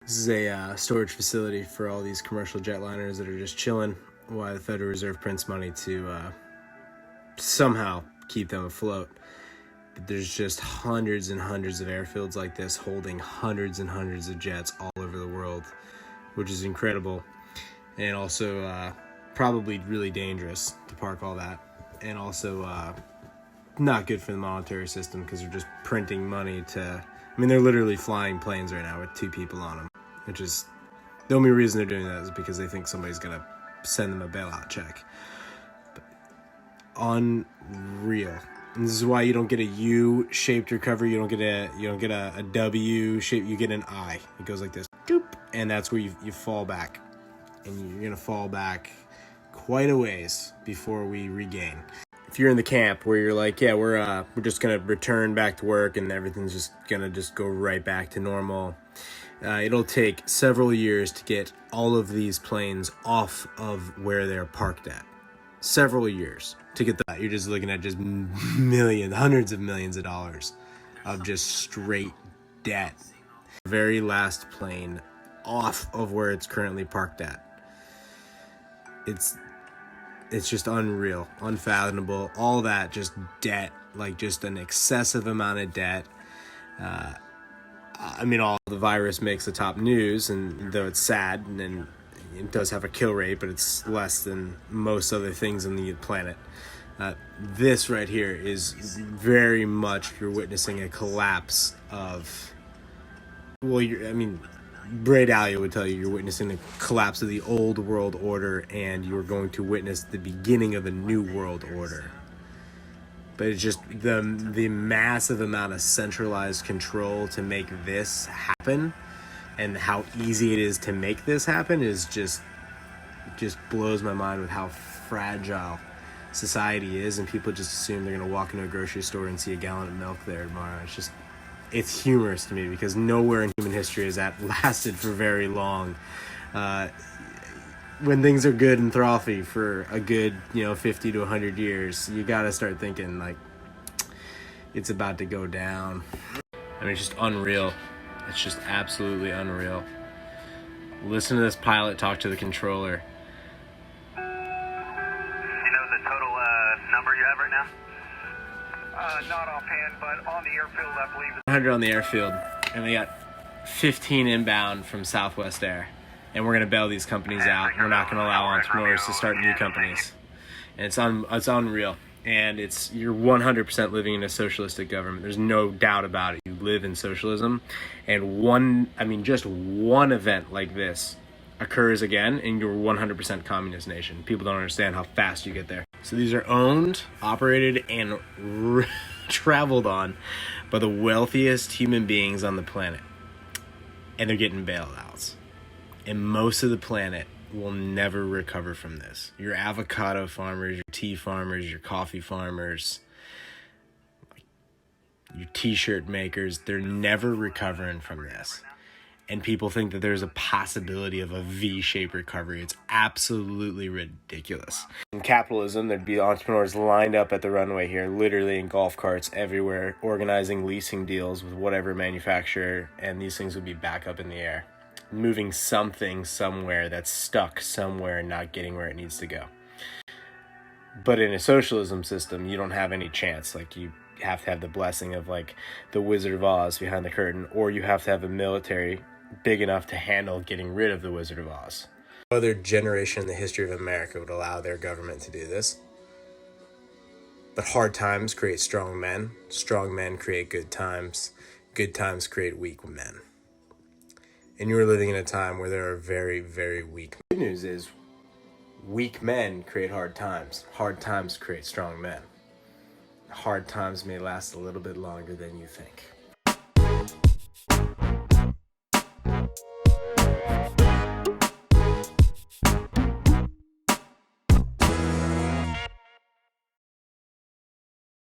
This is a storage facility for all these commercial jetliners that are just chilling while the Federal Reserve prints money to somehow keep them afloat. But there's just hundreds and hundreds of airfields like this holding hundreds and hundreds of jets all over the world, which is incredible, and also probably really dangerous to park all that, and also not good for the monetary system because they're just printing money to... I mean, they're literally flying planes right now with 2 people on them, which is the only reason they're doing that is because they think somebody's gonna send them a bailout check. But unreal. And this is why you don't get a U-shaped recovery. You don't get a W shape. You get an I. It goes like this, doop, and that's where you fall back, and you're gonna fall back quite a ways before we regain. If you're in the camp where you're like, yeah, we're just gonna return back to work and everything's just gonna go right back to normal, it'll take several years to get all of these planes off of where they're parked at. Several years to get that. You're just looking at just hundreds of millions of dollars of just straight debt. Very last plane off of where it's currently parked at. It's just unreal, unfathomable, all that, just debt, like just an excessive amount of debt. I mean, all the virus makes the top news, and though it's sad, and it does have a kill rate, but it's less than most other things on the planet. This right here is very much, you're witnessing a collapse of, well, Braid Alia would tell you you're witnessing the collapse of the old world order, and you're going to witness the beginning of a new world order. But it's just the massive amount of centralized control to make this happen, and how easy it is to make this happen is just blows my mind with how fragile society is, and people just assume they're going to walk into a grocery store and see a gallon of milk there tomorrow. It's humorous to me because nowhere in human history has that lasted for very long. When things are good and frothy for a good 50 to 100 years, you got to start thinking like it's about to go down. I mean, it's just unreal. It's just absolutely unreal. Listen to this pilot talk to the controller. You know the total number you have right now? Not offhand, but on the airfield, I believe. 100 on the airfield, and we got 15 inbound from Southwest Air. And we're going to bail these companies out. We're not going to allow entrepreneurs to start new companies. And it's unreal. And you're 100% living in a socialistic government. There's no doubt about it. You live in socialism. And just one event like this occurs again, and you're 100% communist nation. People don't understand how fast you get there. So these are owned, operated, and traveled on by the wealthiest human beings on the planet. And they're getting bailouts. And most of the planet will never recover from this. Your avocado farmers, your tea farmers, your coffee farmers, your t-shirt makers, they're never recovering from this. And people think that there's a possibility of a V-shaped recovery. It's absolutely ridiculous. In capitalism, there'd be entrepreneurs lined up at the runway here, literally in golf carts everywhere, organizing leasing deals with whatever manufacturer, and these things would be back up in the air, moving something somewhere that's stuck somewhere and not getting where it needs to go. But in a socialism system, you don't have any chance. Like, you have to have the blessing of like the Wizard of Oz behind the curtain, or you have to have a military big enough to handle getting rid of the Wizard of Oz. No other generation in the history of America would allow their government to do this. But hard times create strong men create good times create weak men. And you're living in a time where there are very, very weak men. The good news is weak men create hard times create strong men. Hard times may last a little bit longer than you think.